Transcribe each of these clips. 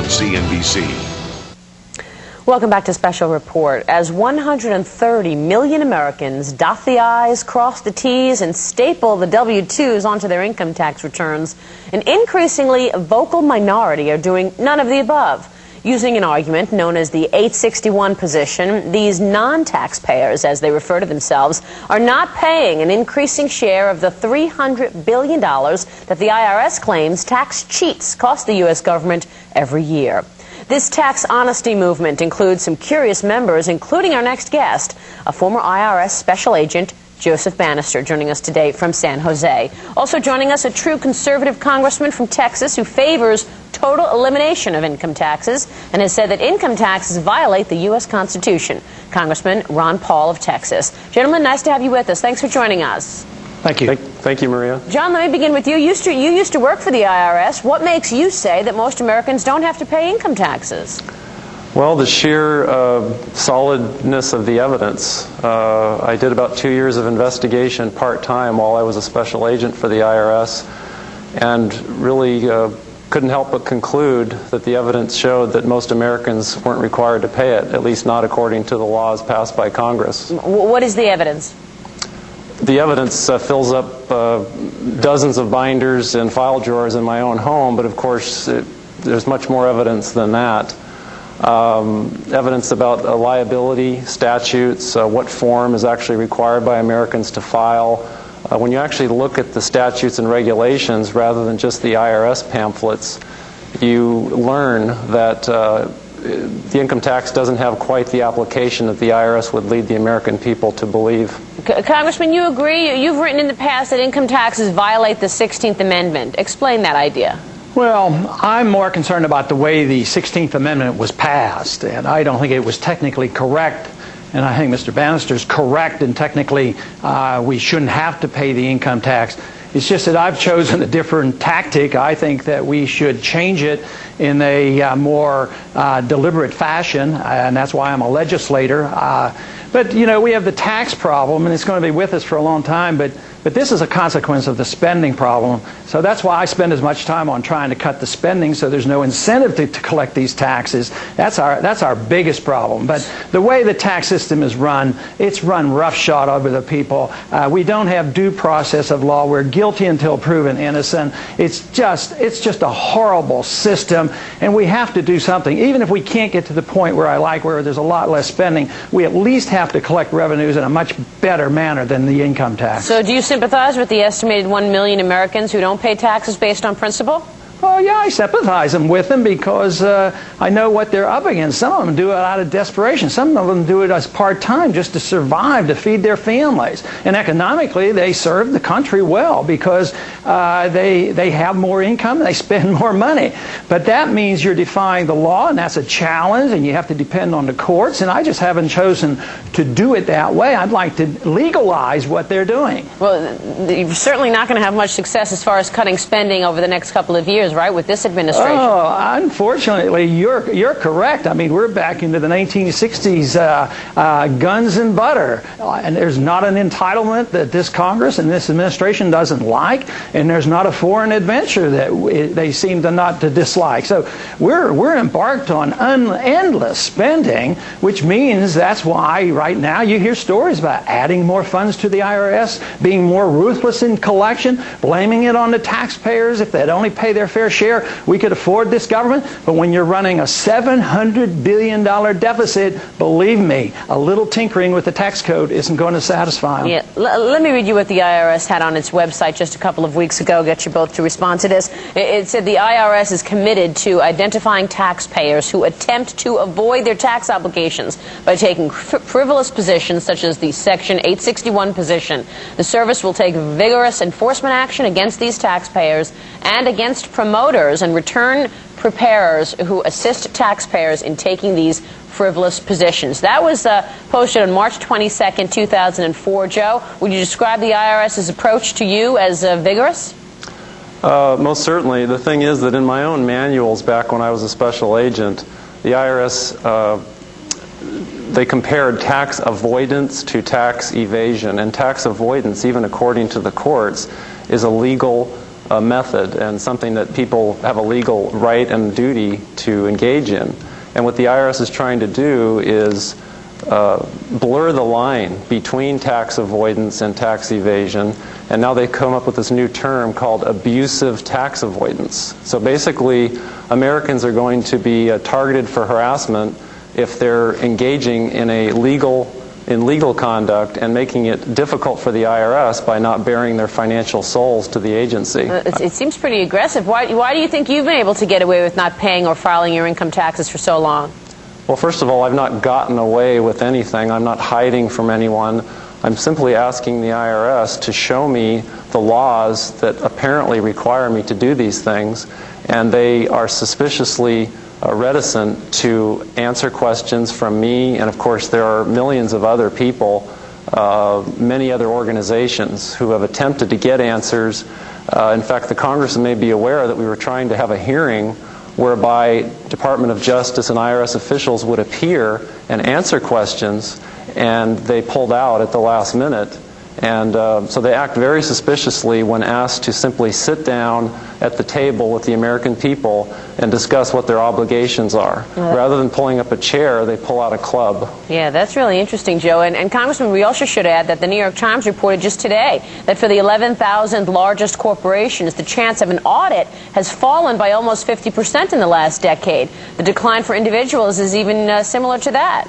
CNBC. Welcome back to Special Report. As 130 million Americans dot the I's, cross the T's, and staple the W-2s onto their income tax returns, an increasingly vocal minority are doing none of the above. Using an argument known as the 861 position, these non-taxpayers, as they refer to themselves, are not paying an increasing share of the $300 billion that the IRS claims tax cheats cost the U.S. government every year. This tax honesty movement includes some curious members, including our next guest, a former IRS special agent, Joseph Banister, joining us today from San Jose. Also joining us, a true conservative congressman from Texas who favors total elimination of income taxes and has said that income taxes violate the U.S. Constitution. Congressman Ron Paul of Texas. Gentlemen, nice to have you with us. Thanks for joining us. Thank you. Thank you, Maria. John, let me begin with you. You used to work for the IRS. What makes you say that most Americans don't have to pay income taxes? Well, the sheer solidness of the evidence. I did about 2 years of investigation part-time while I was a special agent for the IRS, and really couldn't help but conclude that the evidence showed that most Americans weren't required to pay it, at least not according to the laws passed by Congress. What is the evidence? The evidence fills up dozens of binders and file drawers in my own home, but of course there's much more evidence than that. Evidence about liability statutes, what form is actually required by Americans to file. When you actually look at the statutes and regulations rather than just the IRS pamphlets, you learn that the income tax doesn't have quite the application that the IRS would lead the American people to believe. Congressman, you agree? You've written in the past that income taxes violate the 16th Amendment. Explain that idea. Well, I'm more concerned about the way the 16th Amendment was passed, and I don't think it was technically correct. And I think Mr. Banister's correct, and technically we shouldn't have to pay the income tax. It's just that I've chosen a different tactic. I think that we should change it in a more deliberate fashion, and that's why I'm a legislator. But, you know, we have the tax problem, and it's going to be with us for a long time, but this is a consequence of the spending problem. So that's why I spend as much time on trying to cut the spending so there's no incentive to collect these taxes. That's our biggest problem. But the way the tax system is run, it's run roughshod over the people. We don't have due process of law. We're guilty until proven innocent. It's just a horrible system, and we have to do something. Even if we can't get to the point where there's a lot less spending, we at least have to collect revenues in a much better manner than the income tax. So do you sympathize with the estimated 1 million Americans who don't pay taxes based on principle? Oh, yeah, I sympathize with them because I know what they're up against. Some of them do it out of desperation. Some of them do it as part-time just to survive, to feed their families. And economically, they serve the country well because they have more income, they spend more money. But that means you're defying the law, and that's a challenge, and you have to depend on the courts. And I just haven't chosen to do it that way. I'd like to legalize what they're doing. Well, you're certainly not going to have much success as far as cutting spending over the next couple of years, right, with this administration? Oh, unfortunately, you're correct. I mean, we're back into the 1960s guns and butter. And there's not an entitlement that this Congress and this administration doesn't like, and there's not a foreign adventure that they seem to not to dislike. So we're embarked on endless spending, which means that's why right now you hear stories about adding more funds to the IRS, being more ruthless in collection, blaming it on the taxpayers. If they'd only pay their fair share, we could afford this government. But when you're running a $700 billion deficit, believe me, a little tinkering with the tax code isn't going to satisfy them. Yeah. Let me read you what the IRS had on its website just a couple of weeks ago, get you both to respond to this. It said the IRS is committed to identifying taxpayers who attempt to avoid their tax obligations by taking frivolous positions such as the Section 861 position. The service will take vigorous enforcement action against these taxpayers and against promoters and return preparers who assist taxpayers in taking these frivolous positions. That was posted on March 22nd, 2004. Joe, would you describe the IRS's approach to you as vigorous? Most certainly. The thing is that in my own manuals back when I was a special agent, the IRS, they compared tax avoidance to tax evasion. And tax avoidance, even according to the courts, is a legal method and something that people have a legal right and duty to engage in. And what the IRS is trying to do is blur the line between tax avoidance and tax evasion, and now they've come up with this new term called abusive tax avoidance. So basically, Americans are going to be targeted for harassment if they're engaging in legal conduct and making it difficult for the IRS by not bearing their financial souls to the agency. It seems pretty aggressive. Why do you think you've been able to get away with not paying or filing your income taxes for so long? Well, first of all, I've not gotten away with anything. I'm not hiding from anyone. I'm simply asking the IRS to show me the laws that apparently require me to do these things, and they are suspiciously reticent to answer questions from me, and of course there are millions of other people, many other organizations who have attempted to get answers. In fact, the Congressman may be aware that we were trying to have a hearing whereby Department of Justice and IRS officials would appear and answer questions, and they pulled out at the last minute. And so they act very suspiciously when asked to simply sit down at the table with the American people and discuss what their obligations are. Rather than pulling up a chair, they pull out a club. Yeah, that's really interesting, Joe. And Congressman, we also should add that the New York Times reported just today that for the 11,000 largest corporations, the chance of an audit has fallen by almost 50% in the last decade. The decline for individuals is even similar to that.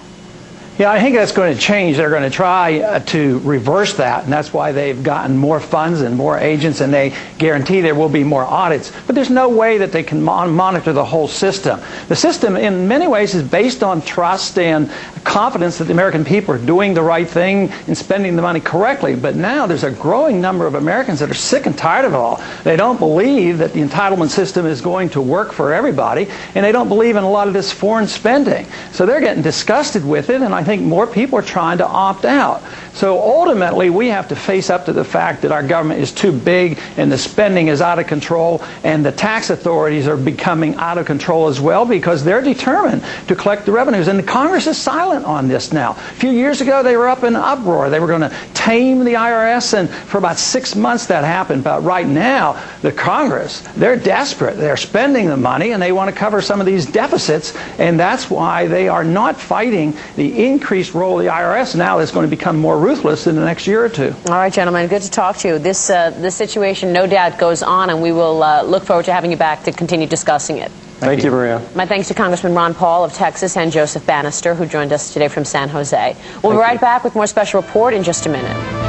Yeah, I think that's going to change. They're going to try to reverse that, and that's why they've gotten more funds and more agents, and they guarantee there will be more audits. But there's no way that they can monitor the whole system. The system, in many ways, is based on trust and confidence that the American people are doing the right thing and spending the money correctly. But now there's a growing number of Americans that are sick and tired of it all. They don't believe that the entitlement system is going to work for everybody, and they don't believe in a lot of this foreign spending. So they're getting disgusted with it, and I think more people are trying to opt out. So ultimately, we have to face up to the fact that our government is too big and the spending is out of control, and the tax authorities are becoming out of control as well because they're determined to collect the revenues. And the Congress is silent on this now. A few years ago, they were up in uproar. They were going to tame the IRS, and for about 6 months that happened. But right now, the Congress, they're desperate. They're spending the money, and they want to cover some of these deficits, and that's why they are not fighting the increased role of the IRS now that's going to become more ruthless in the next year or two. All right, gentlemen, good to talk to you. This situation no doubt goes on, and we will look forward to having you back to continue discussing it. Thank you, Maria. My thanks to Congressman Ron Paul of Texas and Joseph Banister, who joined us today from San Jose. We'll be right back with more Special Report in just a minute.